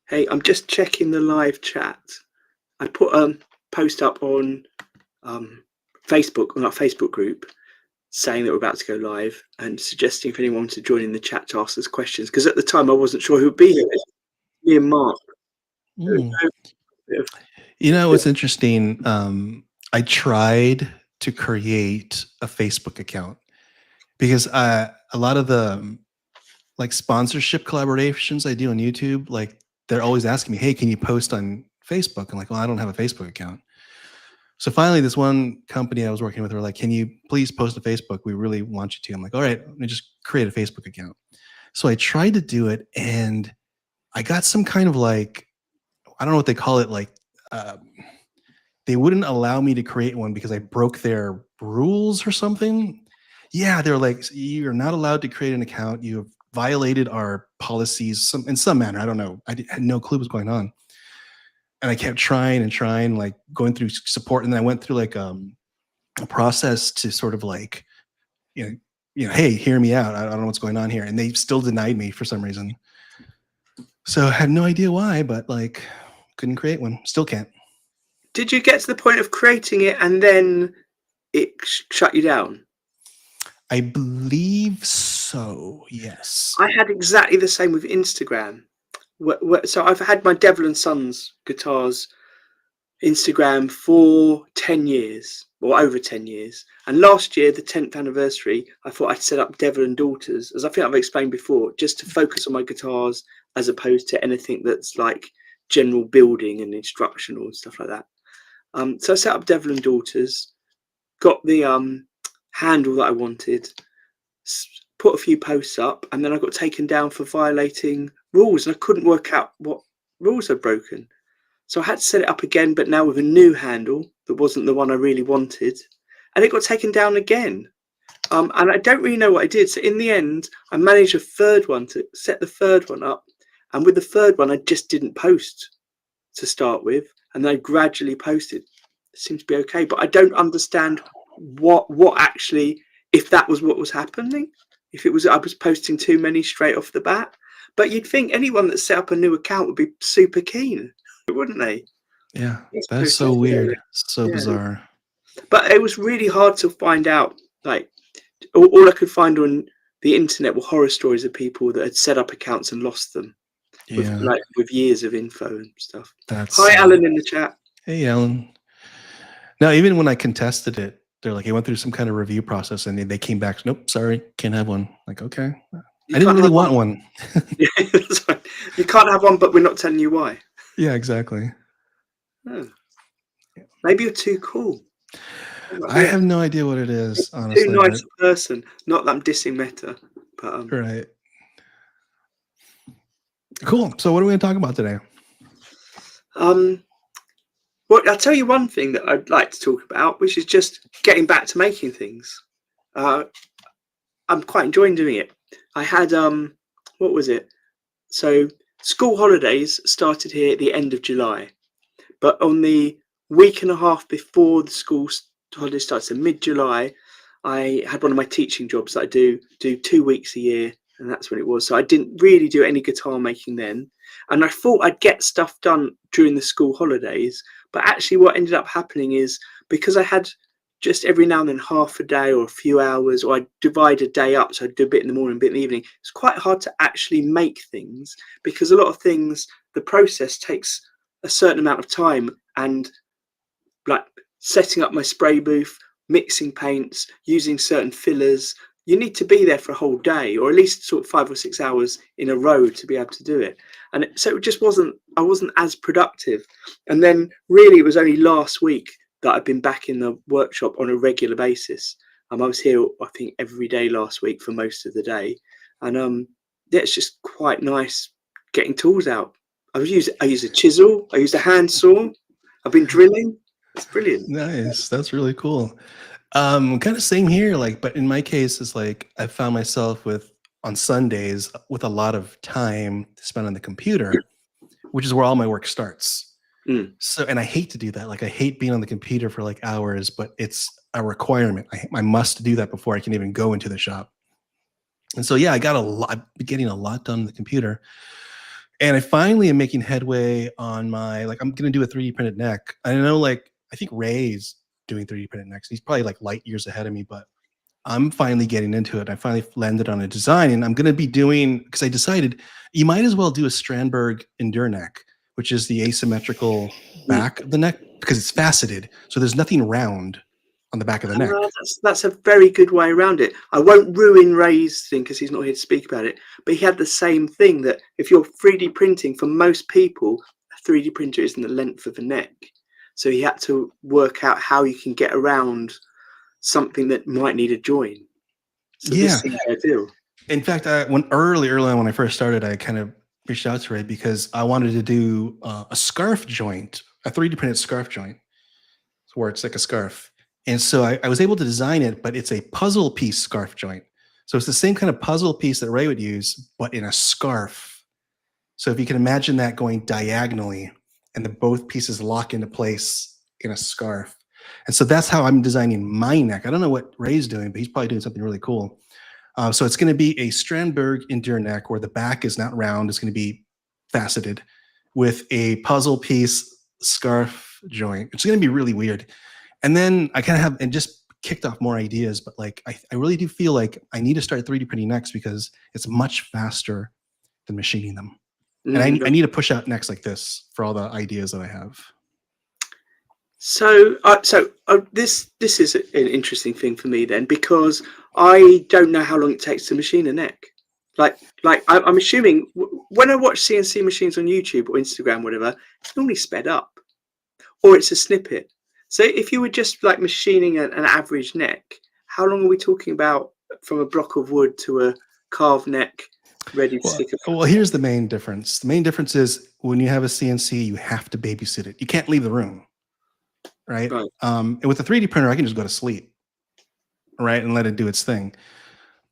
Hey, I'm just checking the live chat. I put a post up on um, Facebook, on our Facebook group, saying that we're about to go live and suggesting if anyone wants to join in the chat to ask us questions. Because at the time I wasn't sure who would be here. Me and Mark. Mm. You know, it's interesting. I tried to create a Facebook account because a lot of the like sponsorship collaborations I do on YouTube, like they're always asking me, "Hey, can you post on Facebook?" I'm like, "Well, I don't have a Facebook account." So finally, this one company I was working with were like, "Can you please post to Facebook? We really want you to." I'm like, "All right, let me just create a Facebook account." So I tried to do it, and I got some kind of like, I don't know what they call it, like. Um, they wouldn't allow me to create one because I broke their rules or something. Yeah, they're like, you're not allowed to create an account. You have violated our policies in some manner. I don't know. Had no clue what was going on. And I kept trying and trying, like going through support. And then I went through like a process to sort of like, you know, hey, hear me out. I don't know what's going on here. And they still denied me for some reason. So I had no idea why, but like couldn't create one. Still can't. Did you get to the point of creating it and then it shut you down? I believe so. Yes. I had exactly the same with Instagram. So I've had my Devil and Sons guitars Instagram for 10 years or over 10 years. And last year, the 10th anniversary, I thought I'd set up Devil and Daughters, as I think I've explained before, just to focus on my guitars as opposed to anything that's like general building and instructional and stuff like that. So I set up Devil and Daughters, got the handle that I wanted, put a few posts up, and then I got taken down for violating rules, and I couldn't work out what rules I'd broken. So I had to set it up again, but now with a new handle that wasn't the one I really wanted, and it got taken down again. And I don't really know what I did. So in the end, I managed a third one to set the third one up, and with the third one, I just didn't post to start with, and then I gradually posted. It seems to be okay, but I don't understand what actually, if that was what was happening, if it was I was posting too many straight off the bat. But you'd think anyone that set up a new account would be super keen, wouldn't they? Yeah, that's so weird. So Yeah. bizarre. But it was really hard to find out. Like all I could find on the internet were horror stories of people that had set up accounts and lost them Yeah, with years of info and stuff. that's Hi, Alan in the chat. Hey, Alan. Now, even when I contested it, they're like, it went through some kind of review process, and they came back. Nope, sorry, can't have one. Like, okay, I didn't really want one. Yeah, that's right. You can't have one, but we're not telling you why. Yeah, exactly. Oh. Maybe you're too cool. I have no idea what it is, honestly. Too nice a person. Not that I'm dissing Meta, but right. Cool. So, what are we going to talk about today? Well, I'll tell you one thing that I'd like to talk about, which is just getting back to making things. I'm quite enjoying doing it. I had what was it? So school holidays started here at the end of July, but on the week and a half before the school holiday starts in mid-July, I had one of my teaching jobs that I do 2 weeks a year, and that's when it was. So I didn't really do any guitar making then, and I thought I'd get stuff done during the school holidays, but actually what ended up happening is because I had just every now and then half a day or a few hours, or I'd divide a day up, so I'd do a bit in the morning, a bit in the evening. It's quite hard to actually make things because a lot of things, the process takes a certain amount of time, and like setting up my spray booth, mixing paints, using certain fillers, you need to be there for a whole day, or at least sort of 5 or 6 hours in a row to be able to do it. And so it just I wasn't as productive. And then really it was only last week that I've been back in the workshop on a regular basis. I was here, I think, every day last week for most of the day. And yeah, it's just quite nice getting tools out. I use a chisel, I use a hand saw, I've been drilling. It's brilliant. Nice. That's really cool. Kind of same here, like, but in my case, it's like I found myself on Sundays with a lot of time to spend on the computer, which is where all my work starts. So, and I hate to do that. Like, I hate being on the computer for like hours, but it's a requirement. I must do that before I can even go into the shop. And so, yeah, I've been getting a lot done on the computer. And I finally am making headway on my, like, I'm going to do a 3D printed neck. I know, like, I think Ray's doing 3D printed necks. He's probably like light years ahead of me, but I'm finally getting into it. I finally landed on a design, and I'm going to be doing, because I decided you might as well do a Strandberg Endure neck, which is the asymmetrical back of the neck, because it's faceted. So there's nothing round on the back of the neck. That's a very good way around it. I won't ruin Ray's thing because he's not here to speak about it, but he had the same thing, that if you're 3D printing, for most people, a 3D printer isn't the length of the neck. So he had to work out how you can get around something that might need a join. So this seems ideal. In fact, early on when I first started, I kind of reached out to Ray because I wanted to do a scarf joint, a 3D printed scarf joint, where it's like a scarf. And so I was able to design it, but it's a puzzle piece scarf joint. So it's the same kind of puzzle piece that Ray would use, but in a scarf. So if you can imagine that going diagonally, and the both pieces lock into place in a scarf. And so that's how I'm designing my neck. I don't know what Ray's doing, but he's probably doing something really cool. So it's going to be a Strandberg Endure neck where the back is not round. It's going to be faceted with a puzzle piece scarf joint. It's going to be really weird. And then I kind of have, and just kicked off more ideas, but like, I really do feel like I need to start 3D printing necks because it's much faster than machining them. And I need to push out necks like this for all the ideas that I have. So this is an interesting thing for me then, because I don't know how long it takes to machine a neck. Like I'm assuming when I watch CNC machines on YouTube or Instagram, whatever, it's normally sped up, or it's a snippet. So if you were just like machining an average neck, how long are we talking about from a block of wood to a carved neck ready to stick? Well, here's the main difference. The main difference is when you have a CNC, you have to babysit it. You can't leave the room, right? And with a 3D printer, I can just go to sleep, right, and let it do its thing.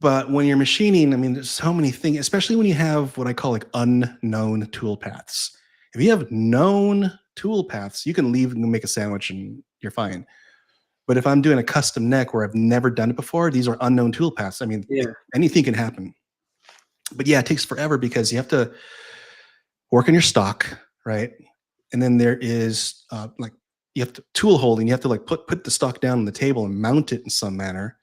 But when you're machining, I mean, there's so many things, especially when you have what I call like unknown tool paths. If you have known tool paths, you can leave and make a sandwich and you're fine. But if I'm doing a custom neck where I've never done it before, these are unknown tool paths. I mean, anything can happen. But yeah, it takes forever because you have to work on your stock, right? And then there is like, you have to tool holding. You have to like put the stock down on the table and mount it in some manner.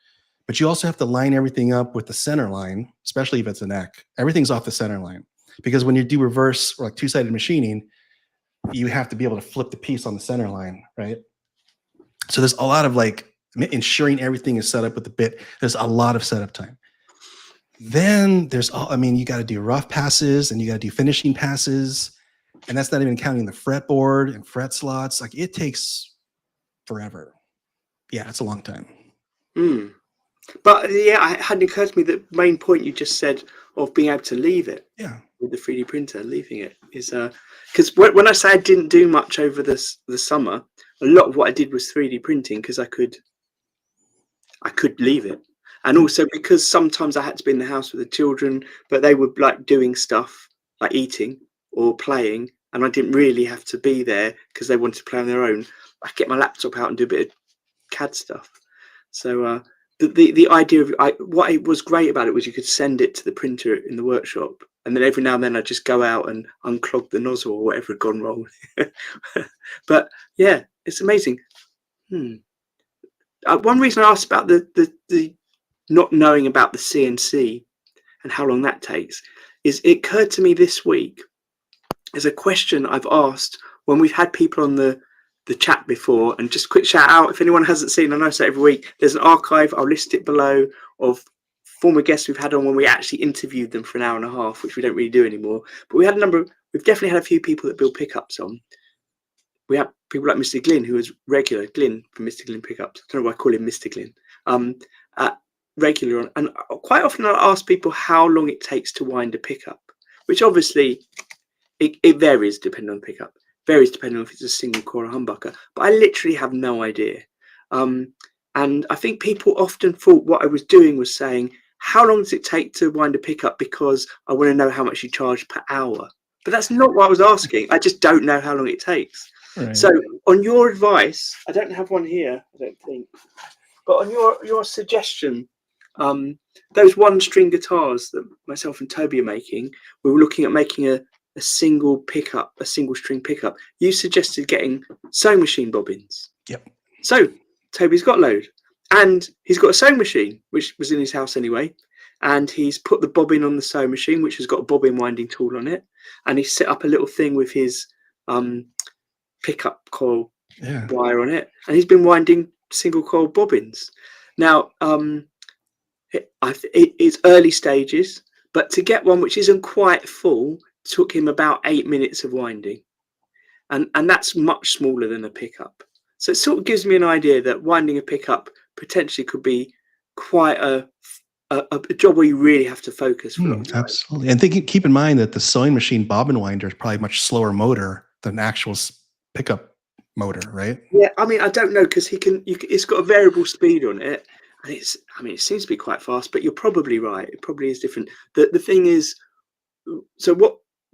But you also have to line everything up with the center line, especially if it's a neck. Everything's off the center line. Because when you do reverse or like two-sided machining, you have to be able to flip the piece on the center line, right? So there's a lot of like ensuring everything is set up with the bit. There's a lot of setup time. Then there's you got to do rough passes and you got to do finishing passes. And that's not even counting the fretboard and fret slots. Like it takes forever. Yeah, it's a long time. But yeah, it hadn't occurred to me that main point you just said of being able to leave it. Yeah. With the 3D printer, leaving it is because when I say I didn't do much over the summer, a lot of what I did was 3D printing because I could leave it. And also because sometimes I had to be in the house with the children, but they were like doing stuff like eating or playing, and I didn't really have to be there because they wanted to play on their own. I get my laptop out and do a bit of CAD stuff. So the idea of what was great about it was you could send it to the printer in the workshop, and then every now and then I'd just go out and unclog the nozzle or whatever had gone wrong. But yeah, it's amazing. One reason I asked about the not knowing about the CNC and how long that takes is it occurred to me this week as a question I've asked when we've had people on the chat before. And just quick shout out, if anyone hasn't seen, I know I say every week, there's an archive, I'll list it below, of former guests we've had on when we actually interviewed them for an hour and a half, which we don't really do anymore. But we had we've definitely had a few people that build pickups on. We have people like Mr. Glynn, who is regular, Glynn from Mr. Glynn Pickups. I don't know why I call him Mr. Glynn. Regular on, and quite often I'll ask people how long it takes to wind a pickup, which obviously it varies depending on the pickup, varies depending on if it's a single core or humbucker, but I literally have no idea. And I think people often thought what I was doing was saying, how long does it take to wind a pickup, because I want to know how much you charge per hour. But that's not what I was asking. I just don't know how long it takes. Right. So on your advice, I don't have one here, I don't think, but on your suggestion, those one string guitars that myself and Toby are making, we were looking at making a a single pickup, a single string pickup, you suggested getting sewing machine bobbins. Yep. So Toby's got a load, and he's got a sewing machine, which was in his house anyway. And he's put the bobbin on the sewing machine, which has got a bobbin winding tool on it. And he set up a little thing with his pickup coil wire on it. And he's been winding single coil bobbins. Now, it's early stages, but to get one which isn't quite full took him about 8 minutes of winding. And that's much smaller than a pickup. So it sort of gives me an idea that winding a pickup potentially could be quite a job where you really have to focus for absolutely. And keep in mind that the sewing machine bobbin winder is probably much slower motor than actual pickup motor, right? Yeah, I mean, I don't know, because it's got a variable speed on it, and it seems to be quite fast, but you're probably right. It probably is different. The thing is, so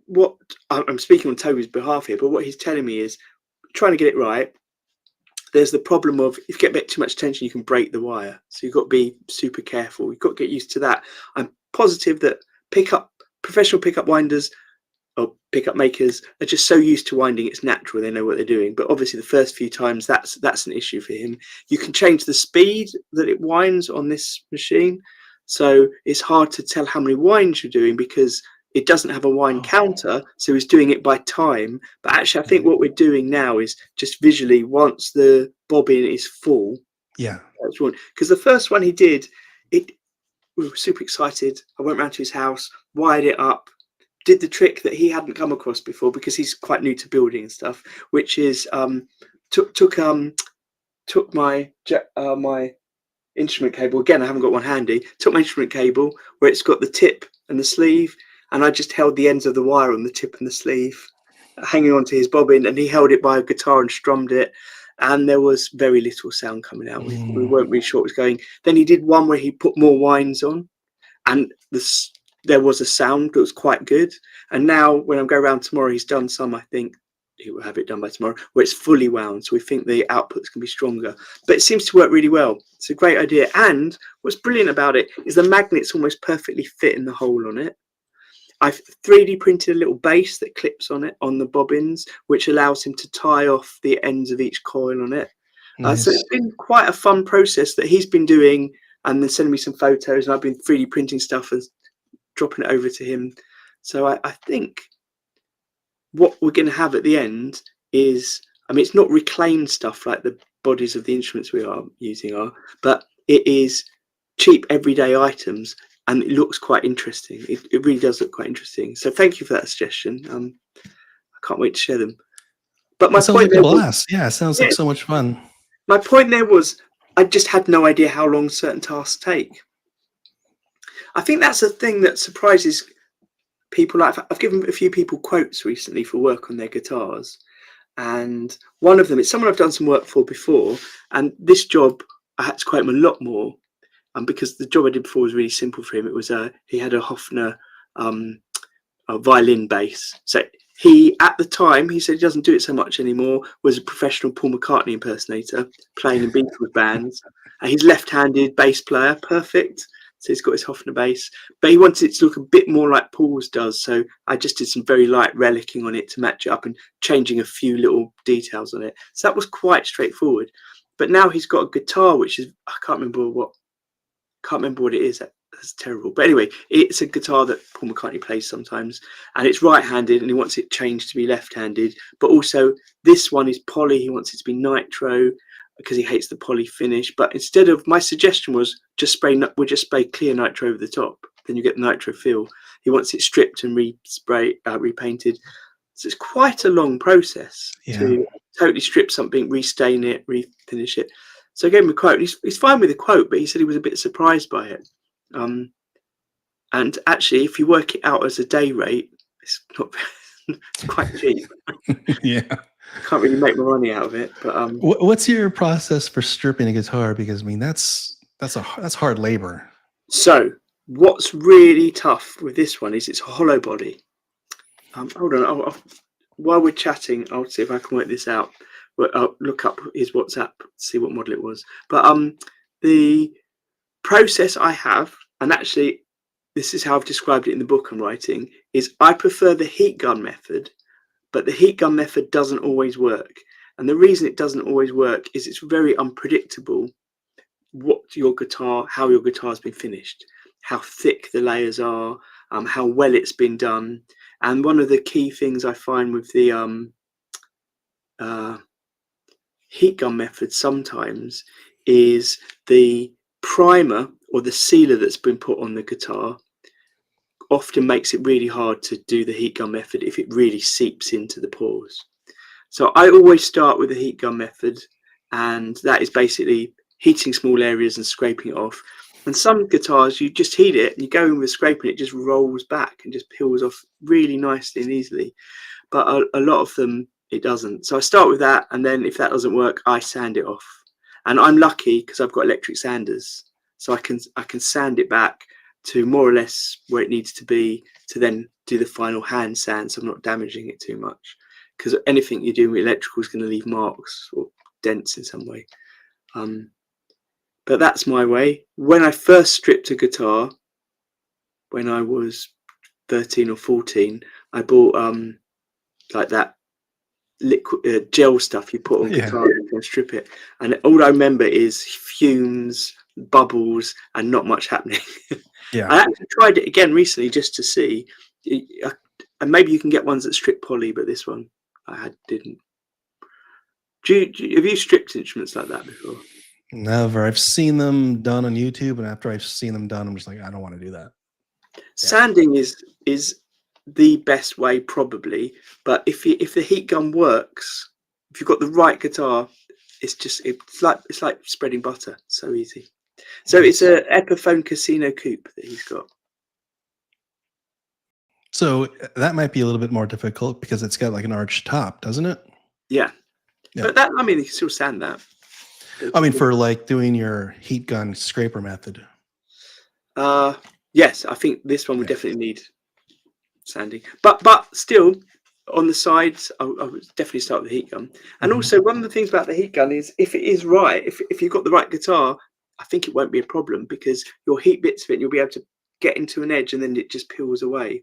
what I'm speaking on Toby's behalf here, but what he's telling me is trying to get it right. There's the problem of if you get a bit too much tension, you can break the wire. So you've got to be super careful. You've got to get used to that. I'm positive that professional pickup winders or pickup makers are just so used to winding, it's natural. They know what they're doing. But obviously the first few times, that's an issue for him. You can change the speed that it winds on this machine. So it's hard to tell how many winds you're doing because it doesn't have a wind counter, so he's doing it by time. But actually, I think what we're doing now is just visually, once the bobbin is full. Yeah. That's one. Because the first one he did, we were super excited. I went round to his house, wired it up, did the trick that he hadn't come across before because he's quite new to building and stuff, which is took my instrument cable. Again, I haven't got one handy. Took my instrument cable where it's got the tip and the sleeve, and I just held the ends of the wire on the tip and the sleeve, hanging onto his bobbin, and he held it by a guitar and strummed it, and there was very little sound coming out. We weren't really sure what was going. Then he did one where he put more winds on, and there was a sound that was quite good. And now when I go around tomorrow, he's done some, I think he will have it done by tomorrow, where it's fully wound, so we think the outputs can be stronger. But it seems to work really well. It's a great idea. And what's brilliant about it is the magnets almost perfectly fit in the hole on it. I've 3D printed a little base that clips on it on the bobbins, which allows him to tie off the ends of each coil on it. Nice. So it's been quite a fun process that he's been doing, and then sending me some photos, and I've been 3D printing stuff and dropping it over to him. So I think what we're going to have at the end is, I mean, it's not reclaimed stuff like the bodies of the instruments we are using are, but it is cheap everyday items. And it looks quite interesting. It really does look quite interesting. So thank you for that suggestion. I can't wait to share them. But my point there was, it sounds like so much fun. My point there was, I just had no idea how long certain tasks take. I think that's a thing that surprises people. I've given a few people quotes recently for work on their guitars, and one of them is someone I've done some work for before. And this job, I had to quote him a lot more. Because the job I did before was really simple for him. It was he had a Hofner a violin bass. So he, at the time, he said he doesn't do it so much anymore, was a professional Paul McCartney impersonator, playing in Beatles bands. And he's left-handed bass player, perfect. So he's got his Hofner bass. But he wanted it to look a bit more like Paul's does. So I just did some very light relicking on it to match it up and changing a few little details on it. So that was quite straightforward. But now he's got a guitar, which is, I can't remember what it is. That's terrible. But anyway, it's a guitar that Paul McCartney plays sometimes, and it's right-handed, and he wants it changed to be left-handed. But also, this one is poly. He wants it to be nitro because he hates the poly finish. But instead of, my suggestion was just spray clear nitro over the top. Then you get the nitro feel. He wants it stripped and repainted. So it's quite a long process to totally strip something, restain it, refinish it. So I gave him a quote. He's fine with the quote, but he said he was a bit surprised by it. And actually, if you work it out as a day rate, it's not. It's quite cheap. Yeah, can't really make my money out of it. But what's your process for stripping a guitar? Because I mean, that's hard labor. So what's really tough with this one is it's a hollow body. Hold on. While we're chatting, I'll see if I can work this out. I'll look up his WhatsApp, see what model it was. But the process I have, and actually this is how I've described it in the book I'm writing, is I prefer the heat gun method, but the heat gun method doesn't always work. And the reason it doesn't always work is it's very unpredictable how your guitar has been finished, how thick the layers are, how well it's been done. And one of the key things I find with the heat gun method sometimes is the primer or the sealer that's been put on the guitar often makes it really hard to do the heat gun method if it really seeps into the pores. So I always start with the heat gun method, and that is basically heating small areas and scraping it off. And some guitars, you just heat it and you go in with scraping, it just rolls back and just peels off really nicely and easily. But a lot of them, it doesn't. So I start with that, and then if that doesn't work, I sand it off. And I'm lucky because I've got electric sanders, so I can sand it back to more or less where it needs to be to then do the final hand sand, so I'm not damaging it too much. Because anything you do with electrical is going to leave marks or dents in some way. But that's my way. When I first stripped a guitar, when I was 13 or 14, I bought like that liquid gel stuff you put on guitar and strip it. And all I remember is fumes, bubbles, and not much happening. I actually tried it again recently just to see. And maybe you can get ones that strip poly, but this one I didn't. Have you stripped instruments like that before? Never. I've seen them done on YouTube, and after I've seen them done, I'm just like, I don't want to do that. Sanding is the best way probably, but if the heat gun works, if you've got the right guitar, it's like spreading butter. So easy. So it's a Epiphone Casino Coupe that he's got. So that might be a little bit more difficult because it's got like an arched top, doesn't it? Yeah. But that, I mean, you can still sand that. I mean, for like doing your heat gun scraper method. Yes, I think this one would definitely need sanding. But still, on the sides, I would definitely start with the heat gun. And also, one of the things about the heat gun is if it is right, if you've got the right guitar, I think it won't be a problem because you'll heat bits of it and you'll be able to get into an edge and then it just peels away.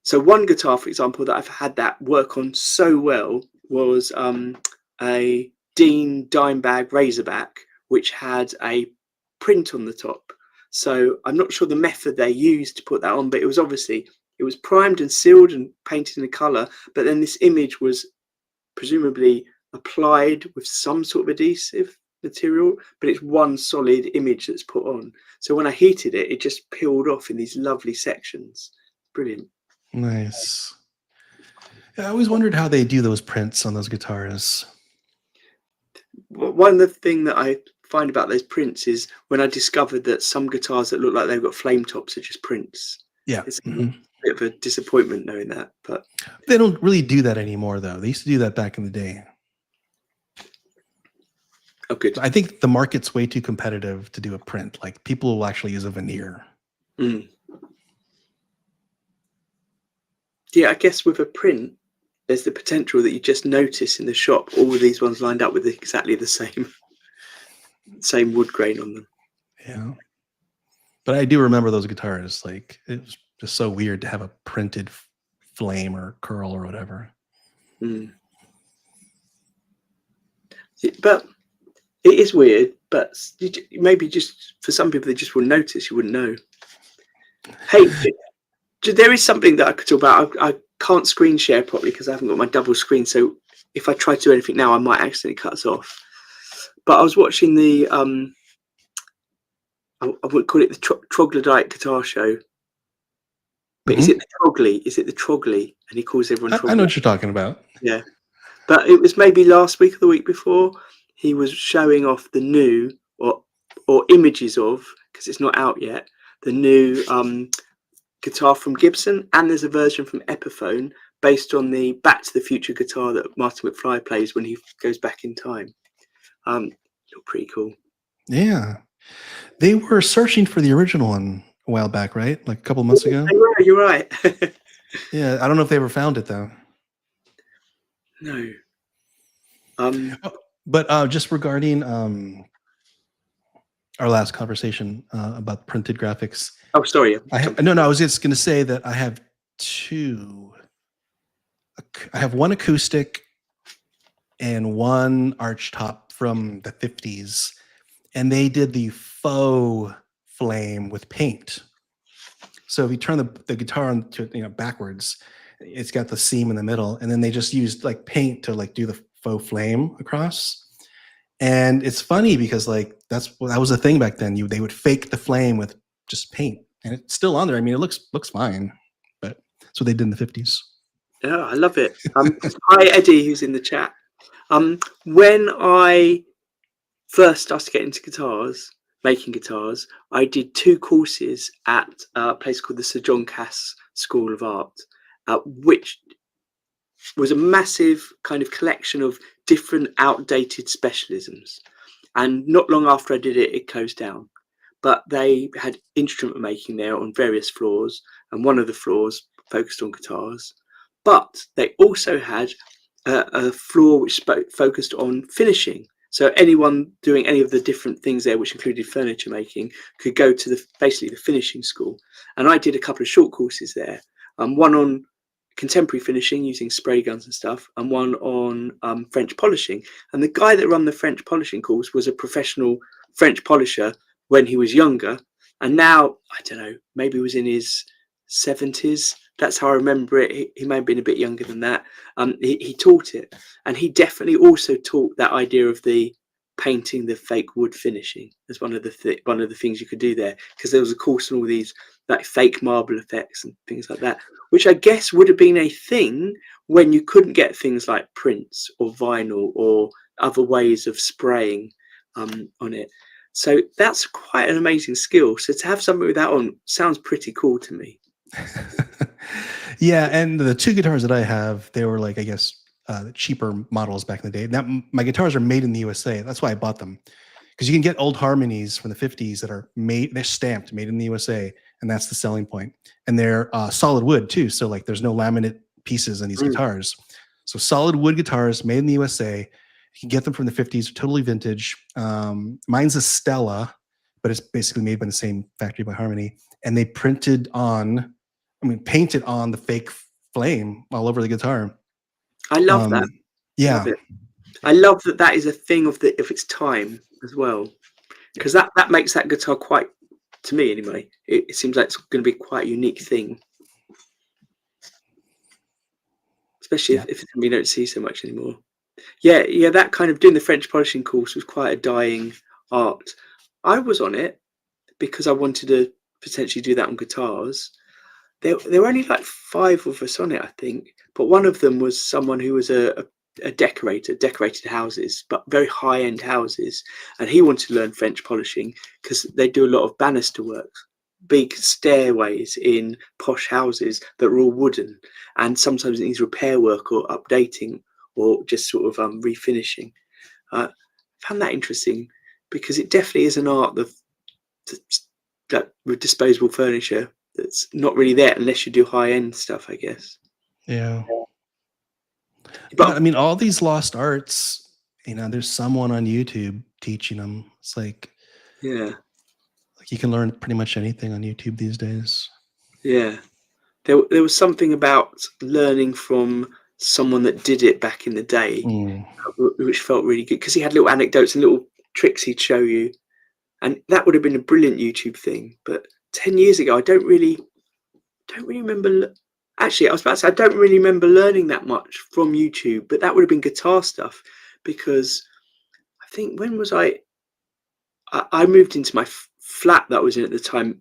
So one guitar, for example, that I've had that work on so well was a Dean Dimebag Razorback, which had a print on the top. So I'm not sure the method they used to put that on, but it was primed and sealed and painted in a color. But then this image was presumably applied with some sort of adhesive material, but it's one solid image that's put on. So when I heated it, it just peeled off in these lovely sections. Brilliant. Nice. Yeah, I always wondered how they do those prints on those guitars. One of the things that I find about those prints is when I discovered that some guitars that look like they've got flame tops are just prints. Yeah. It's a bit of a disappointment knowing that, but they don't really do that anymore, though. They used to do that back in the day. Oh, good. I think the market's way too competitive to do a print. Like people will actually use a veneer. Yeah, I guess with a print, there's the potential that you just notice in the shop all of these ones lined up with exactly the same wood grain on them. Yeah. But I do remember those guitars. Like it was just so weird to have a printed flame or curl or whatever. But it is weird, but maybe just for some people, they just wouldn't notice. You wouldn't know. Hey, there is something that I could talk about. I can't screen share properly because I haven't got my double screen. So if I try to do anything now, I might accidentally cut us off. But I was watching the, I would call it the Troglodyte guitar show. But is it the Trogley? Is it the Trogley? And he calls everyone Trogley. I know what you're talking about. Yeah. But it was maybe last week or the week before. He was showing off the new, or images of, because it's not out yet, the new guitar from Gibson, and there's a version from Epiphone based on the Back to the Future guitar that Martin McFly plays when he goes back in time. Look pretty cool. Yeah, they were searching for the original one a while back, right? Like a couple months ago. You're right. Yeah, I don't know if they ever found it though. No. But just regarding our last conversation about printed graphics. Oh, sorry. No, I was just going to say that I have two. I have one acoustic and one archtop from the 50s, and they did the faux flame with paint. So if you turn the guitar on to backwards, it's got the seam in the middle, and then they just used like paint to like do the faux flame across. And it's funny because like that was a thing back then. They would fake the flame with just paint, and it's still on there. I mean, it looks fine, but that's what they did in the 50s. Yeah, I love it. Hi Eddie, who's in the chat. When I first started getting into making guitars, I did 2 courses at a place called the Sir John Cass School of Art, which was a massive kind of collection of different outdated specialisms. And not long after I did it, it closed down. But they had instrument making there on various floors, and one of the floors focused on guitars. But they also had a floor which focused on finishing. So anyone doing any of the different things there, which included furniture making, could go to basically the finishing school. And I did a couple of short courses there. One on contemporary finishing using spray guns and stuff, and one on French polishing. And the guy that ran the French polishing course was a professional French polisher when he was younger. And now, I don't know, maybe he was in his 70s. That's how I remember it. He may have been a bit younger than that. He taught it, and he definitely also taught that idea of the painting the fake wood finishing as one of the things you could do there, because there was a course on all these like fake marble effects and things like that, which I guess would have been a thing when you couldn't get things like prints or vinyl or other ways of spraying on it. So that's quite an amazing skill. So to have something with that on sounds pretty cool to me. Yeah, and the 2 guitars that I have, they were like, I guess, cheaper models back in the day. Now, my guitars are made in the USA. That's why I bought them, because you can get old Harmonies from the 50s that are they're stamped, made in the USA, and that's the selling point. And they're solid wood too, so like there's no laminate pieces in these guitars. So solid wood guitars made in the USA. You can get them from the 50s, totally vintage. Mine's a Stella, but it's basically made by the same factory by Harmony, and they painted on the fake flame all over the guitar. I love that. Yeah, love it. I love that is a thing of its time as well, because that makes that guitar quite, to me anyway, it seems like it's going to be quite a unique thing, especially if it's something you don't see so much anymore. Yeah, that kind of doing the French polishing course was quite a dying art. I was on it because I wanted to potentially do that on guitars. There were only like 5 of us on it, I think, but one of them was someone who was a decorator, decorated houses, but very high-end houses, and he wanted to learn French polishing because they do a lot of banister work, big stairways in posh houses that are all wooden, and sometimes it needs repair work or updating or just sort of refinishing. I found that interesting because it definitely is an art that with disposable furniture that's not really there unless you do high-end stuff, I guess. Yeah. But I mean, all these lost arts, there's someone on YouTube teaching them. It's like, yeah, like you can learn pretty much anything on YouTube these days. Yeah, there was something about learning from someone that did it back in the day, which felt really good because he had little anecdotes and little tricks he'd show you, and that would have been a brilliant YouTube thing. But 10 years ago, I don't really remember. Actually, I was about to say I don't really remember learning that much from YouTube, but that would have been guitar stuff because I think when was I moved into my flat that I was in at the time.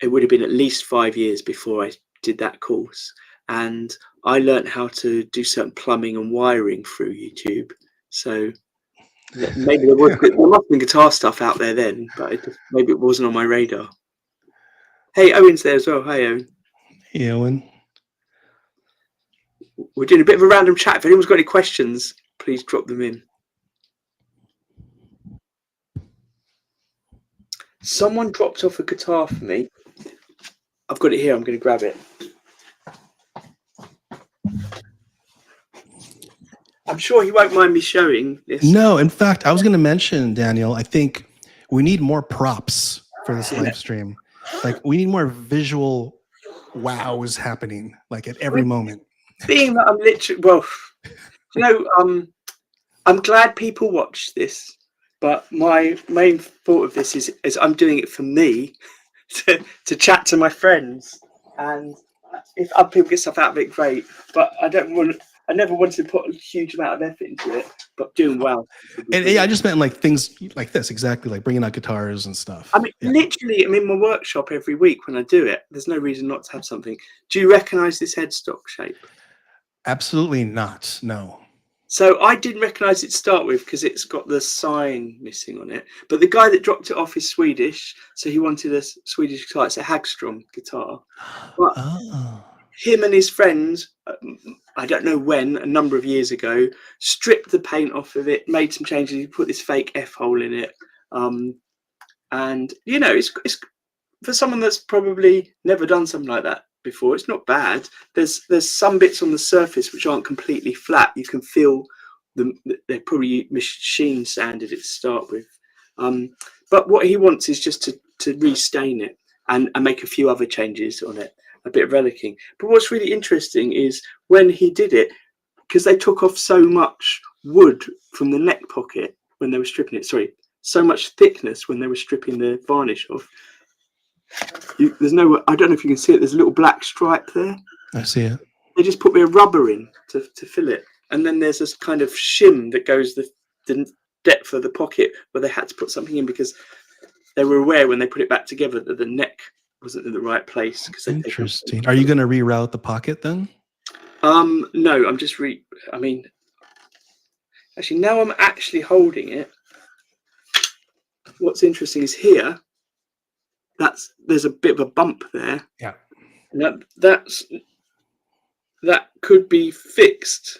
It would have been at least 5 years before I did that course, and I learned how to do certain plumbing and wiring through YouTube. So maybe there must have been guitar stuff out there then, but maybe it wasn't on my radar. Hey, Owen's there as well. Hi, Owen. Hey, Owen. We're doing a bit of a random chat. If anyone's got any questions, please drop them in. Someone dropped off a guitar for me. I've got it here. I'm going to grab it. I'm sure he won't mind me showing this. No, in fact, I was going to mention, Daniel, I think we need more props for this live stream. Like we need more visual wows happening like at every moment. Being that I'm literally, well, I'm glad people watch this, but my main thought of this is I'm doing it for me to chat to my friends, and if other people get stuff out of it, great. But I never wanted to put a huge amount of effort into it, but doing well. And yeah, I just meant like things like this, exactly, like bringing out guitars and stuff. I mean, literally, I'm in my workshop every week when I do it. There's no reason not to have something. Do you recognise this headstock shape? Absolutely not. No. So I didn't recognise it to start with because it's got the sign missing on it. But the guy that dropped it off is Swedish, so he wanted a Swedish guitar. It's a Hagstrom guitar. But him and his friends, I don't know when, a number of years ago, stripped the paint off of it, made some changes. He put this fake F hole in it, and it's for someone that's probably never done something like that before. It's not bad. There's some bits on the surface which aren't completely flat. You can feel them. They're probably machine sanded it to start with. But what he wants is just to restain it and make a few other changes on it. A bit of relicking. But what's really interesting is when he did it, because they took off so much wood from the neck pocket when they were stripping it. Sorry, so much thickness when they were stripping the varnish off. There's no. I don't know if you can see it. There's a little black stripe there. I see it. They just put a bit of rubber in to fill it, and then there's this kind of shim that goes the depth of the pocket where they had to put something in because they were aware when they put it back together that the neck wasn't in the right place. Interesting. Are you going to reroute the pocket then? No, I'm just actually now I'm actually holding it. What's interesting is here, there's a bit of a bump there. Yeah. And that could be fixed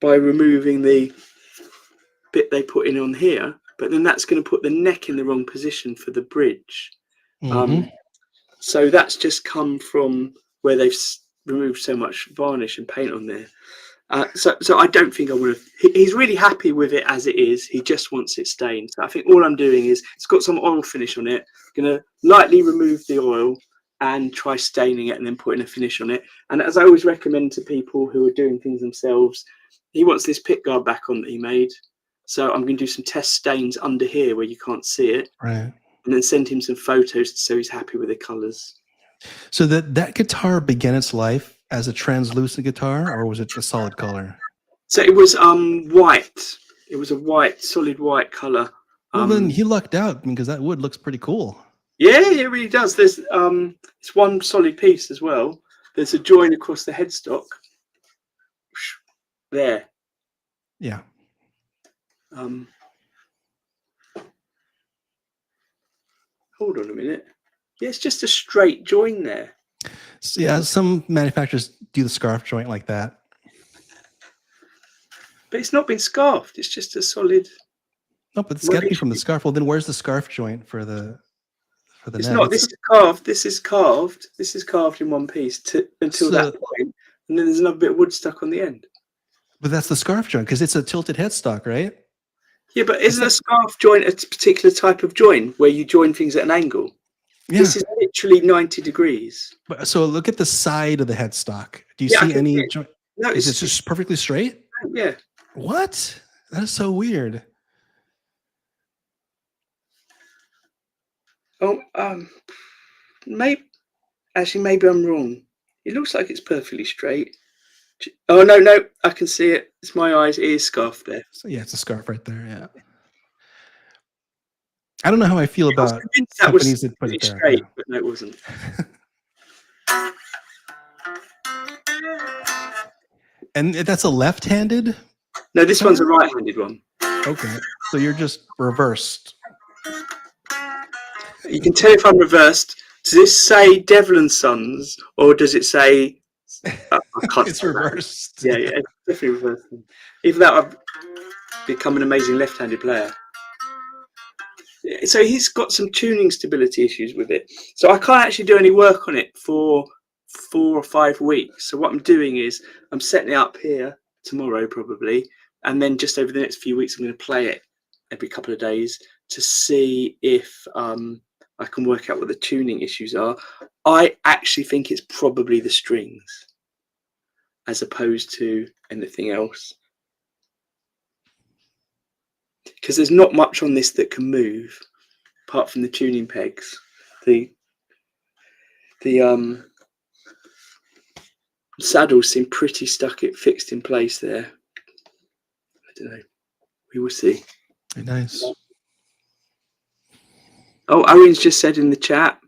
by removing the bit they put in on here, but then that's going to put the neck in the wrong position for the bridge. So that's just come from where they've removed so much varnish and paint on there. So I don't think I would have. He's really happy with it as it is. He just wants it stained. So I think all I'm doing is it's got some oil finish on it. Going to lightly remove the oil and try staining it and then putting a finish on it. And as I always recommend to people who are doing things themselves, he wants this pick guard back on that he made. So I'm going to do some test stains under here where you can't see it. Right. And then send him some photos so he's happy with the colours. So that guitar began its life as a translucent guitar, or was it a solid color? So it was white. It was a solid white colour. Well, then he lucked out because that wood looks pretty cool. Yeah, it really does. There's it's one solid piece as well. There's a join across the headstock. There. Yeah. Hold on a minute. Yeah, it's just a straight join there. So, yeah, some manufacturers do the scarf joint like that. But it's not been scarfed. It's just a solid. No, but it's got to be from the scarf. Well, then where's the scarf joint for the It's net? not. This is carved. This is carved. This is carved in one piece until that point, and then there's another bit of wood stuck on the end. But that's the scarf joint because it's a tilted headstock, right? Yeah, but isn't a scarf joint a particular type of join where you join things at an angle? Yeah. This is literally 90 degrees. But, so look at the side of the headstock. Do you see any joint? No, is it just perfectly straight? Yeah. What? That is so weird. Oh, maybe I'm wrong. It looks like it's perfectly straight. Oh no, I can see it. It's my eyes. It is scarf there. So yeah, it's a scarf right there. Yeah. I don't know how I feel about companies that put it there. Straight, but no, it wasn't. And that's a left-handed? No, this one's a right-handed one. Okay, so you're just reversed. You can tell if I'm reversed. Does this say Devil and Sons, or does it say? I can't. It's reversed. Yeah, it's definitely reversed. Even that, I've become an amazing left-handed player. So he's got some tuning stability issues with it. So I can't actually do any work on it for 4 or 5 weeks. So what I'm doing is I'm setting it up here tomorrow probably, and then just over the next few weeks I'm going to play it every couple of days to see if I can work out what the tuning issues are. I actually think it's probably the strings as opposed to anything else, because there's not much on this that can move apart from the tuning pegs. The saddles seem pretty fixed in place there. I don't know. We will see. Very nice. Oh, Owen's just said in the chat.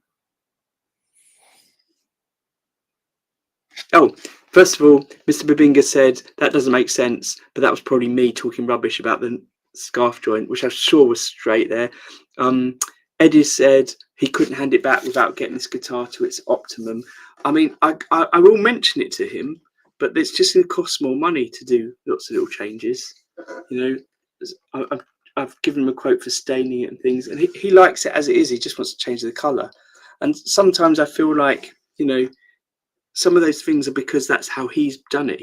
Oh, first of all, Mr. Babinga said that doesn't make sense, but that was probably me talking rubbish about the scarf joint, which I'm sure was straight there. Eddie said he couldn't hand it back without getting this guitar to its optimum. I mean, I will mention it to him, but it's just going to cost more money to do lots of little changes. You know, I've given him a quote for staining it and things, and he likes it as it is. He just wants to change the colour. And sometimes I feel like, you know, some of those things are because that's how he's done it.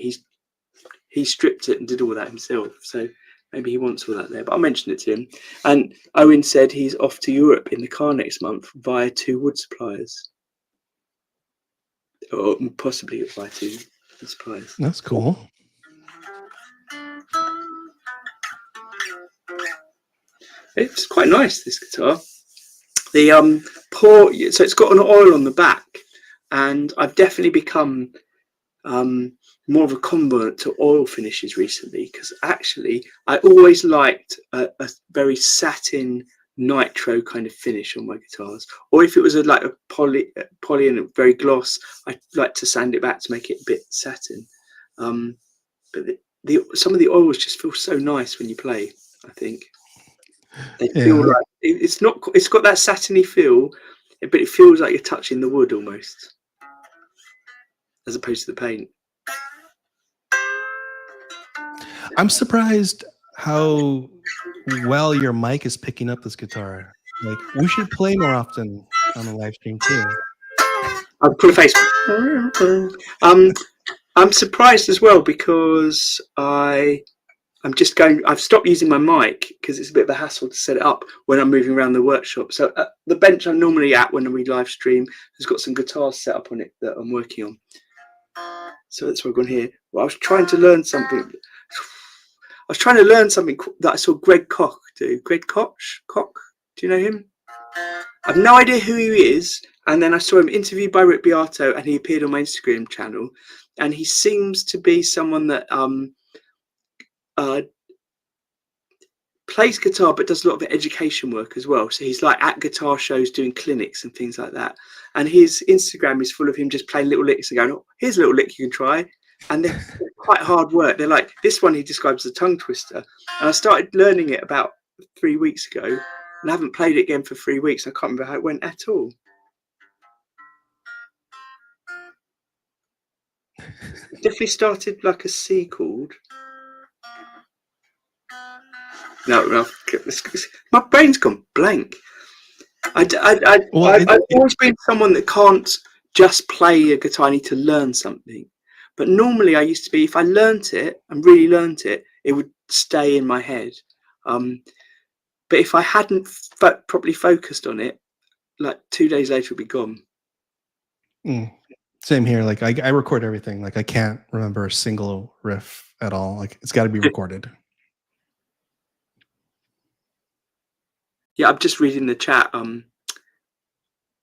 He stripped it and did all that himself. So maybe he wants all that there, but I'll mention it to him. And Owen said he's off to Europe in the car next month via 2 wood suppliers. Or possibly via 2 wood suppliers. That's cool. It's quite nice, this guitar. The so it's got an oil on the back, and I've definitely become more of a convert to oil finishes recently, because actually I always liked a very satin nitro kind of finish on my guitars, or if it was like a poly and a very gloss, I like to sand it back to make it a bit satin. But some of the oils just feel so nice when you play. I think they feel like it's got that satiny feel, but it feels like you're touching the wood almost, as opposed to the paint. I'm surprised how well your mic is picking up this guitar. Like, we should play more often on the live stream too. I'll put a face. I'm surprised as well, because I've stopped using my mic because it's a bit of a hassle to set it up when I'm moving around the workshop. So the bench I'm normally at when we live stream has got some guitars set up on it that I'm working on. So that's what I've gone here. Well, I was trying to learn something that I saw Greg Koch do. Greg Koch? Do you know him? I've no idea who he is. And then I saw him interviewed by Rick Beato, and he appeared on my Instagram channel. And he seems to be someone that plays guitar, but does a lot of education work as well. So he's like at guitar shows doing clinics and things like that. And his Instagram is full of him just playing little licks and going, oh, here's a little lick you can try. And they're quite hard work. They're like, this one he describes as a tongue twister. And I started learning it about 3 weeks ago, and I haven't played it again for 3 weeks. I can't remember how it went at all. It definitely started like a C chord. No, my brain's gone blank. I've always been someone that can't just play a guitar. I need to learn something. But normally I used to be, if I learnt it and really learnt it, it would stay in my head. But if I hadn't properly focused on it, like 2 days later, it would be gone. Same here. Like I record everything. Like I can't remember a single riff at all. Like it's got to be recorded. Yeah, I'm just reading the chat.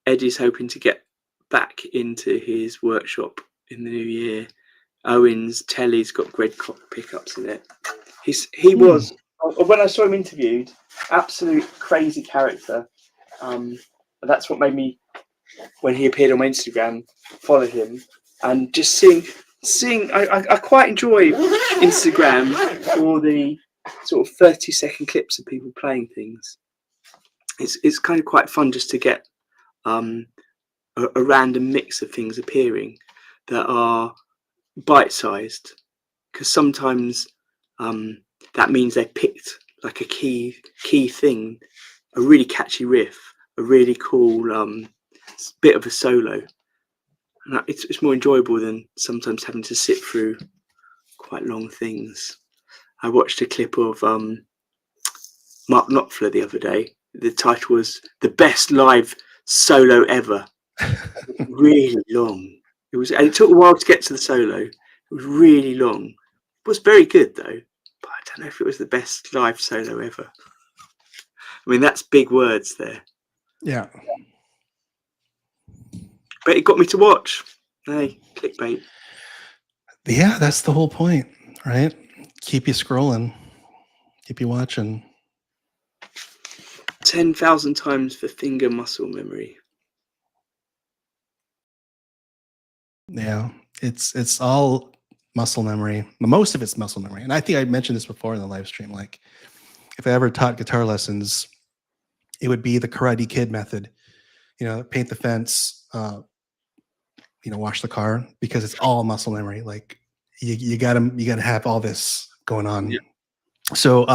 Eddie's hoping to get back into his workshop in the new year. Owen's Telly's got Greg Koch pickups in it. He was, when I saw him interviewed, absolute crazy character. That's what made me, when he appeared on my Instagram, follow him. And just seeing I quite enjoy Instagram for the sort of 30-second clips of people playing things. It's kind of quite fun just to get a random mix of things appearing that are bite-sized, because sometimes that means they picked like a key thing, a really catchy riff, a really cool bit of a solo, and it's more enjoyable than sometimes having to sit through quite long things. I watched a clip of Mark Knopfler the other day, the title was "The Best Live Solo Ever." Really long. And it took a while to get to the solo. It was really long. It was very good though, but I don't know if it was the best live solo ever. I mean, that's big words there. Yeah. But it got me to watch. Hey, clickbait. Yeah, that's the whole point, right? Keep you scrolling, keep you watching. 10,000 times for finger muscle memory. Yeah, it's all muscle memory. Most of it's muscle memory. And I think I mentioned this before in the live stream. Like, if I ever taught guitar lessons, it would be the Karate Kid method. Paint the fence, wash the car, because it's all muscle memory. Like, you gotta have all this going on. Yeah. So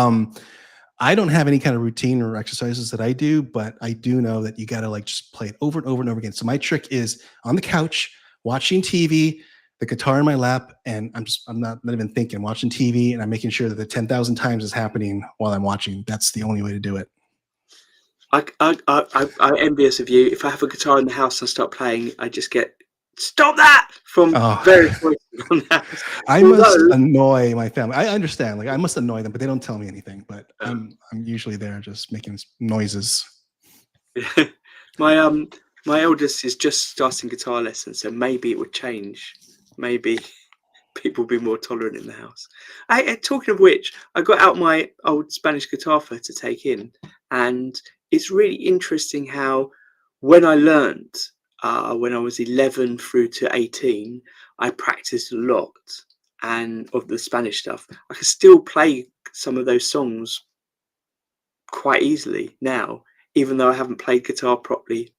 I don't have any kind of routine or exercises that I do, but I do know that you gotta like just play it over and over and over again. So my trick is on the couch, watching TV, the guitar in my lap, and I'm not even thinking, watching TV, and I'm making sure that the 10,000 times is happening while I'm watching. That's the only way to do it. I'm envious of you. If I have a guitar in the house and I start playing, I just get stop that from various voices on that. I must annoy my family. I understand. Like, I must annoy them, but they don't tell me anything. But I'm usually there just making noises. My eldest is just starting guitar lessons, so maybe it would change. Maybe people will be more tolerant in the house. Talking of which, I got out my old Spanish guitar for her to take in, and it's really interesting how when I learned when I was 11 through to 18, I practiced a lot and of the Spanish stuff. I can still play some of those songs quite easily now, even though I haven't played guitar properly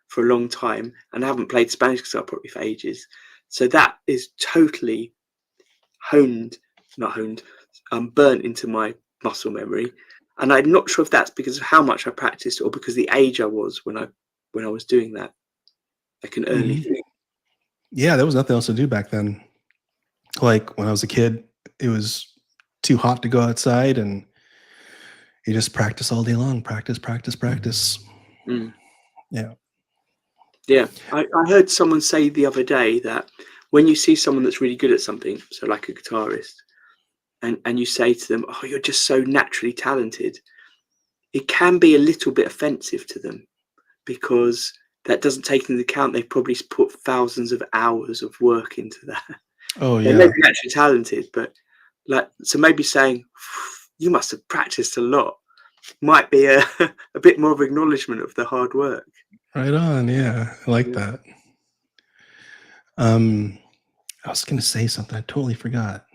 for a long time and I haven't played Spanish guitar properly for ages. So that is totally burnt into my muscle memory. And I'm not sure if that's because of how much I practiced or because the age I was when I was doing that. Like an early thing. Yeah, there was nothing else to do back then. Like, when I was a kid, it was too hot to go outside, and you just practice all day long. Practice. Mm. Yeah. Yeah. I heard someone say the other day that when you see someone that's really good at something, so like a guitarist, and you say to them, "Oh, you're just so naturally talented," it can be a little bit offensive to them, because that doesn't take into account they've probably put thousands of hours of work into that. Oh, They yeah. may be naturally talented, but so maybe saying you must have practiced a lot might be a bit more of acknowledgement of the hard work. Right on. Yeah, I like that. I was going to say something. I totally forgot.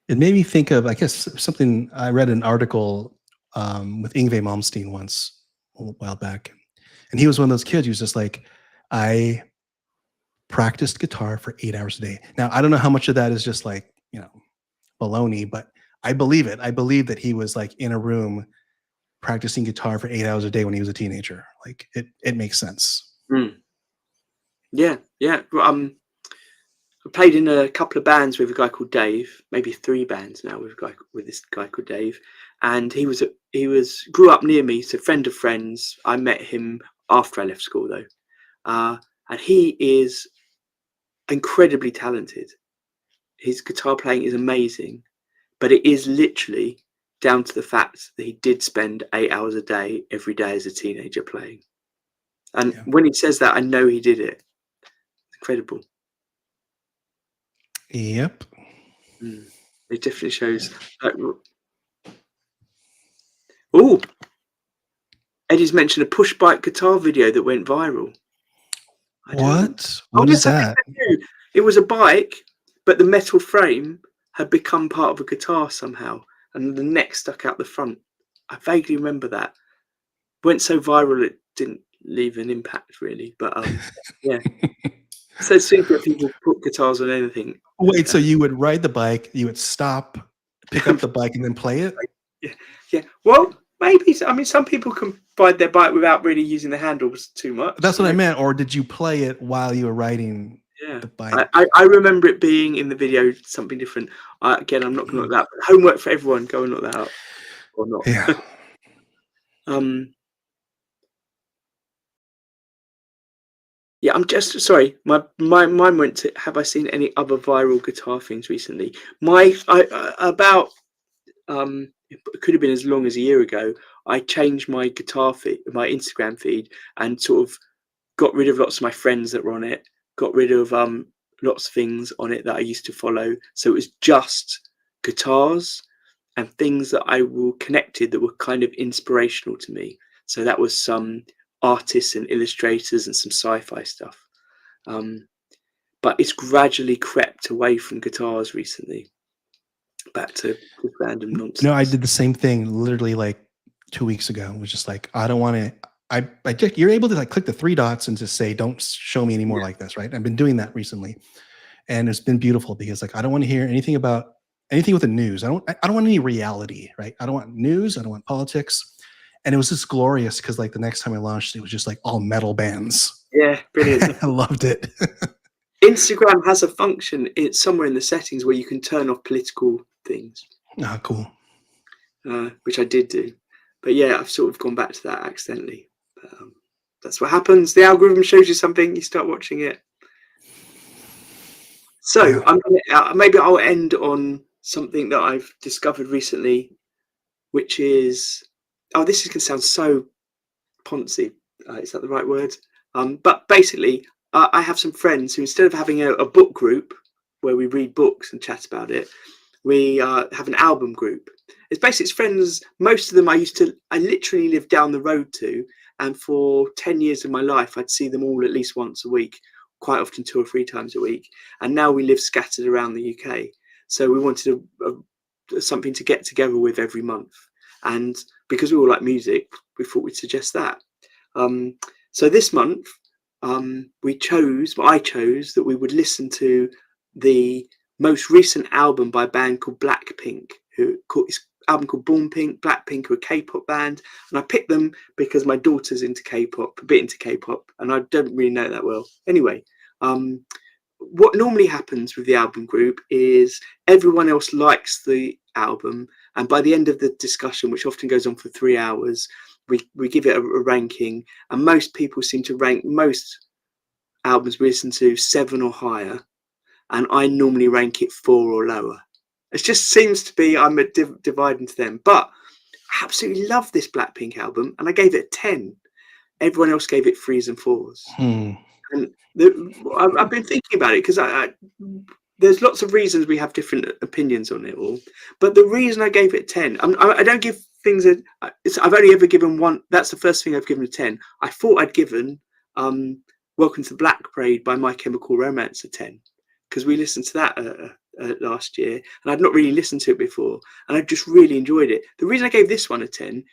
It made me think of, I guess, something I read an article with Yngwie Malmsteen once a while back. And he was one of those kids who was just like, I practiced guitar for 8 hours a day. Now, I don't know how much of that is just like, baloney, but I believe it. I believe that he was like in a room practicing guitar for 8 hours a day when he was a teenager. Like, it makes sense. Mm. Yeah. I played in a couple of bands with a guy called Dave, maybe 3 bands now with this guy called Dave, and he grew up near me, so friend of friends. I met him after I left school though, and he is incredibly talented. His guitar playing is amazing, but it is literally down to the fact that he did spend 8 hours a day every day as a teenager playing. And when he says that, I know he did it. Incredible. Yep. It definitely shows. Oh, Eddie's mentioned a push bike guitar video that went viral. What? What is that? It was a bike, but the metal frame had become part of a guitar somehow, and the neck stuck out the front. I vaguely remember that. Went so viral it didn't leave an impact really, but yeah. So it seems that people put guitars on anything. Wait, so you would ride the bike, you would stop, pick up the bike, and then play it? Yeah. Well, maybe. I mean, some people can ride their bike without really using the handles too much. That's what I meant. Or did you play it while you were riding the bike? I remember it being in the video something different. Again, I'm not going to look that up. Homework for everyone. Go and look that up. Or not. Yeah. Um, yeah, I'm just sorry. My mind went to, have I seen any other viral guitar things recently? About it could have been as long as a year ago. I changed my guitar feed, my Instagram feed, and sort of got rid of lots of my friends that were on it. Got rid of lots of things on it that I used to follow. So it was just guitars and things that I were connected that were kind of inspirational to me. So that was some artists and illustrators and some sci-fi stuff. But it's gradually crept away from guitars recently, back to random nonsense. No, I did the same thing literally like 2 weeks ago. It was just like, I don't want to. You're able to like click the three dots and just say, don't show me anymore like this, right? I've been doing that recently, and it's been beautiful because like I don't want to hear anything about anything with the news. I don't want any reality, right? I don't want news. I don't want politics. And it was just glorious because like the next time I launched, it was just like all metal bands. Yeah, brilliant. I loved it. Instagram has a function, it's somewhere in the settings where you can turn off political things. Ah, cool. Which I did do. But yeah, I've sort of gone back to that accidentally. But, that's what happens. The algorithm shows you something, you start watching it. So yeah. Maybe I'll end on something that I've discovered recently, which is, this is going to sound so poncy. Is that the right word? But basically, I have some friends who, instead of having a book group where we read books and chat about it, we have an album group. It's friends. Most of them I literally lived down the road to, and for 10 years of my life, I'd see them all at least once a week, quite often 2 or 3 times a week. And now we live scattered around the UK. So we wanted something to get together with every month. And because we all like music, we thought we'd suggest that. So this month, I chose that we would listen to the most recent album by a band called Blackpink, it's album called Born Pink. Blackpink are a K-pop band, and I picked them because my daughter's into K-pop, a bit into K-pop, and I don't really know that well. Anyway, what normally happens with the album group is everyone else likes the album, and by the end of the discussion, which often goes on for 3 hours, we give it a ranking, and most people seem to rank most albums we listen to 7 or higher, and I normally rank it 4 or lower. It just seems to be I'm dividing to them, but I absolutely love this Blackpink album, and I gave it a 10. Everyone else gave it 3s and 4s. And I've been thinking about it because there's lots of reasons we have different opinions on it all, but the reason I gave it 10, I don't give things I've only ever given one. That's the first thing I've given a 10. I thought I'd given Welcome to the Black Parade by My Chemical Romance a 10, because we listened to that last year, and I'd not really listened to it before, and I just really enjoyed it. The reason I gave this one a 10,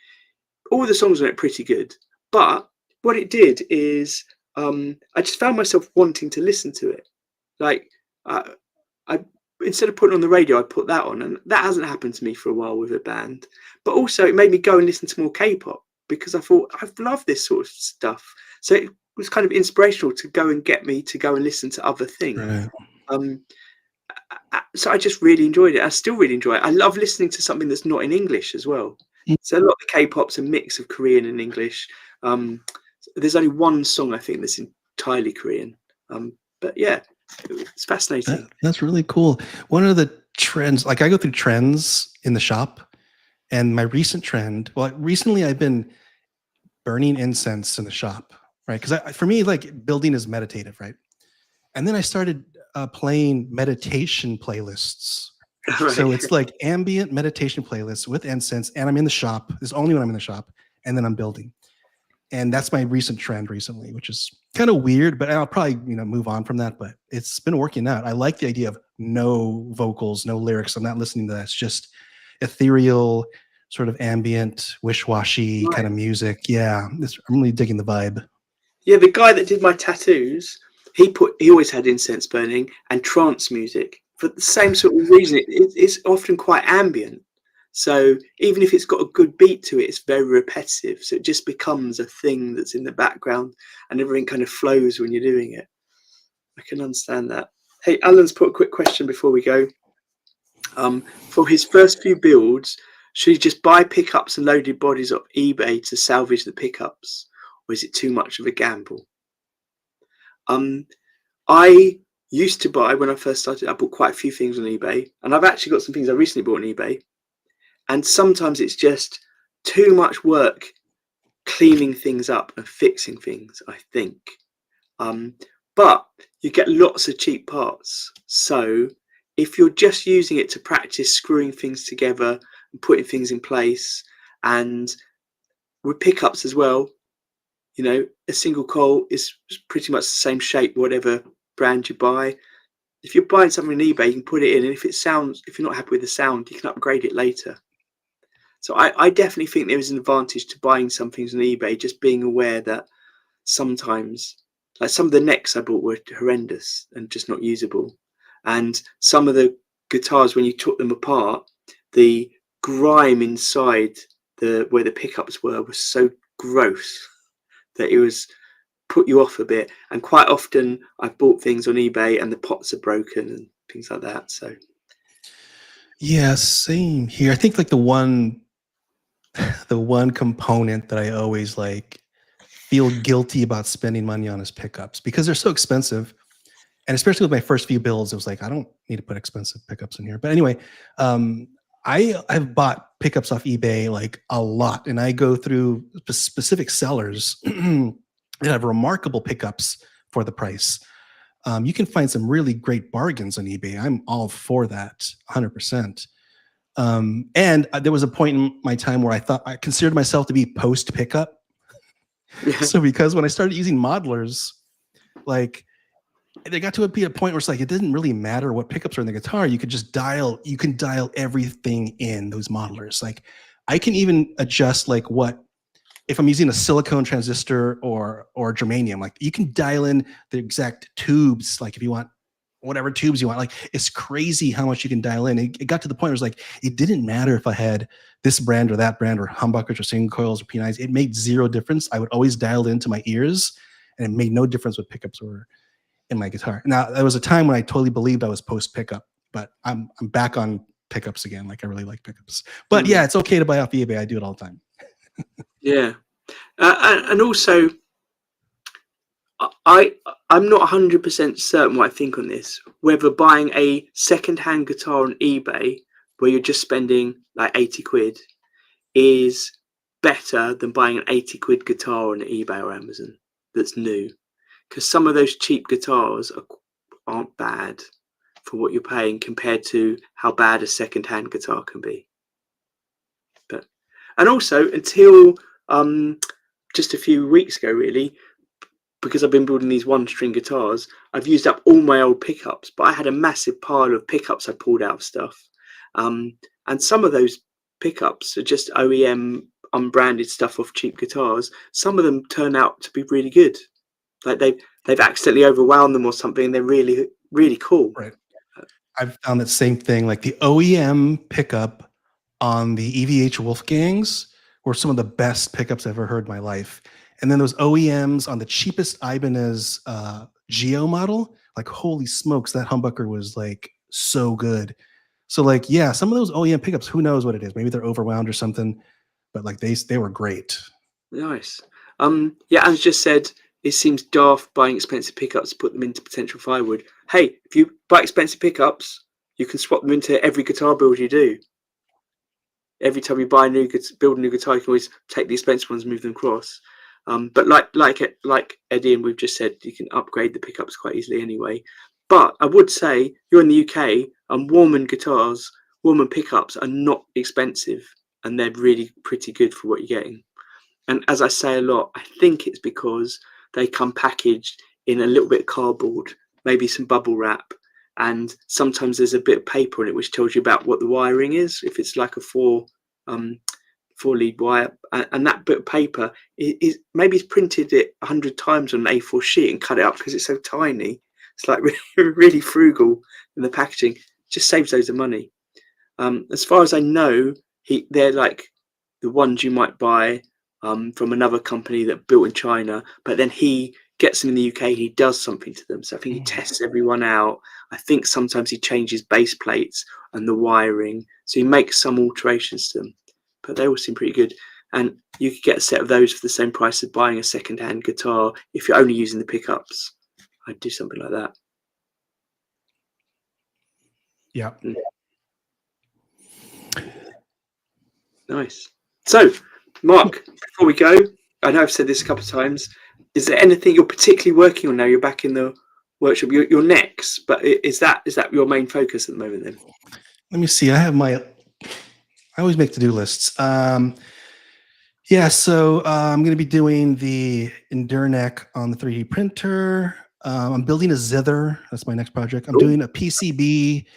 all the songs on it are pretty good, but what it did is I just found myself wanting to listen to it. Like I instead of putting on the radio, I put that on, and that hasn't happened to me for a while with a band. But also it made me go and listen to more K-pop, because I thought I love this sort of stuff. So it was kind of inspirational to go and get me to go and listen to other things. Right. So I just really enjoyed it. I still really enjoy it. I love listening to something that's not in English as well. So a lot of the K-pop's a mix of Korean and English. There's only one song I think that's entirely Korean. But yeah, it's fascinating. That's really cool. One of the trends, like I go through trends in the shop, and my recent trend, recently I've been burning incense in the shop, right? Because for me, like building is meditative, right? And then I started playing meditation playlists. Right. So it's like ambient meditation playlists with incense, and I'm in the shop. It's only when I'm in the shop, and then I'm building. And that's my recent trend recently, which is kind of weird, but I'll probably move on from that. But it's been working out. I like the idea of no vocals, no lyrics. I'm not listening to that. It's just ethereal, sort of ambient, wish-washy kind of music. Yeah, I'm really digging the vibe. Yeah, the guy that did my tattoos, he always had incense burning and trance music for the same sort of reason. It's often quite ambient. So even if it's got a good beat to it, it's very repetitive. So it just becomes a thing that's in the background, and everything kind of flows when you're doing it. I can understand that. Hey, Alan's put a quick question before we go. For his first few builds, Should you just buy pickups and loaded bodies off eBay to salvage the pickups, or is it too much of a gamble? I used to buy, when I first started, I bought quite a few things on eBay, and I've actually got some things I recently bought on eBay. And sometimes it's just too much work cleaning things up and fixing things, I think. But you get lots of cheap parts. So if you're just using it to practice screwing things together and putting things in place, and with pickups as well, you know, a single coil is pretty much the same shape, whatever brand you buy. If you're buying something on eBay, you can put it in, and if you're not happy with the sound, you can upgrade it later. So I definitely think there is an advantage to buying some things on eBay, just being aware that sometimes, like some of the necks I bought were horrendous and just not usable. And some of the guitars, when you took them apart, the grime inside where the pickups were was so gross that it was put you off a bit. And quite often I've bought things on eBay and the pots are broken and things like that. So Yeah, same here. I think like the one component that I always like feel guilty about spending money on is pickups, because they're so expensive. And especially with my first few builds, it was like, I don't need to put expensive pickups in here. But anyway, I've bought pickups off eBay like a lot, and I go through specific sellers that have remarkable pickups for the price. You can find some really great bargains on eBay. I'm all for that, 100%. And there was a point in my time where I considered myself to be post pickup. yeah. So because when I started using modelers, like they got to be a point where it's like, it didn't really matter what pickups are in the guitar. You can dial everything in those modelers. Like I can even adjust like if I'm using a silicone transistor or germanium, like you can dial in the exact tubes. Like if you want whatever tubes you want, like it's crazy how much you can dial in. It got to the point where it was like, it didn't matter if I had this brand or that brand or humbuckers or single coils or P9s. It made zero difference. I would always dial it into my ears, and it made no difference what pickups were in my guitar. Now, there was a time when I totally believed I was post pickup, but I'm back on pickups again. Like I really like pickups. But yeah, it's okay to buy off eBay. I do it all the time. Yeah. And also, I'm not 100% certain what I think on this, whether buying a second-hand guitar on eBay where you're just spending like 80 quid is better than buying an 80 quid guitar on eBay or Amazon that's new, because some of those cheap guitars aren't bad for what you're paying compared to how bad a second-hand guitar can be. And also, until just a few weeks ago, really, because I've been building these one-string guitars, I've used up all my old pickups, but I had a massive pile of pickups I pulled out of stuff. And some of those pickups are just OEM unbranded stuff off cheap guitars. Some of them turn out to be really good. Like they've accidentally overwound them or something. They're really, really cool. Right. I've found that same thing. Like the OEM pickup on the EVH Wolfgangs were some of the best pickups I've ever heard in my life. And then those OEMs on the cheapest Ibanez Geo model, like holy smokes, that humbucker was like so good. So like, yeah, some of those OEM pickups, who knows what it is? Maybe they're overwound or something, but like they were great. Nice. Yeah, as just said, it seems daft buying expensive pickups to put them into potential firewood. Hey, if you buy expensive pickups, you can swap them into every guitar build you do. Every time you buy build a new guitar, you can always take the expensive ones and move them across. But like Eddie and we've just said, you can upgrade the pickups quite easily anyway. But I would say you're in the UK, and Warman guitars, Warman pickups are not expensive, and they're really pretty good for what you're getting. And as I say a lot, I think it's because they come packaged in a little bit of cardboard, maybe some bubble wrap, and sometimes there's a bit of paper on it which tells you about what the wiring is, if it's like a four lead wire, and that bit of paper is maybe it's printed it 100 times on an A4 sheet and cut it up because it's so tiny. It's like really, really frugal in the packaging. It just saves loads of money. As far as I know, they're like the ones you might buy from another company that built in China, but then he gets them in the UK, he does something to them. So I think he tests everyone out. I think sometimes he changes base plates and the wiring. So he makes some alterations to them, but they all seem pretty good. And you could get a set of those for the same price as buying a second-hand guitar if you're only using the pickups. I'd do something like that. Yeah. Nice. So, Mark, before we go, I know I've said this a couple of times. Is there anything you're particularly working on now? You're back in the workshop. You're next, but is that your main focus at the moment then? Let me see. I always make to-do lists. Yeah, so I'm going to be doing the EndurNeck on the 3D printer. I'm building a zither. That's my next project. I'm doing a PCB,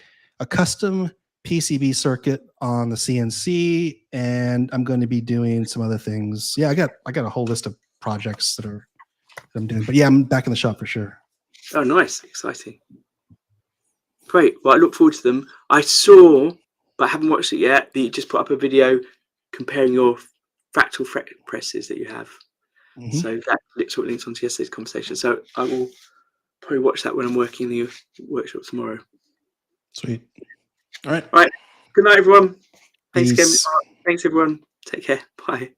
a custom PCB circuit on the CNC, and I'm going to be doing some other things. Yeah, I got a whole list of projects that I'm doing. But yeah, I'm back in the shop for sure. Oh, nice. Exciting. Great. Well, I look forward to them. I saw, but I haven't watched it yet, that you just put up a video comparing your fractal presses that you have. Mm-hmm. So that links onto yesterday's conversation. So I will probably watch that when I'm working in the workshop tomorrow. Sweet. All right. Good night, everyone. Thanks Peace. again. Thanks, everyone. Take care. Bye.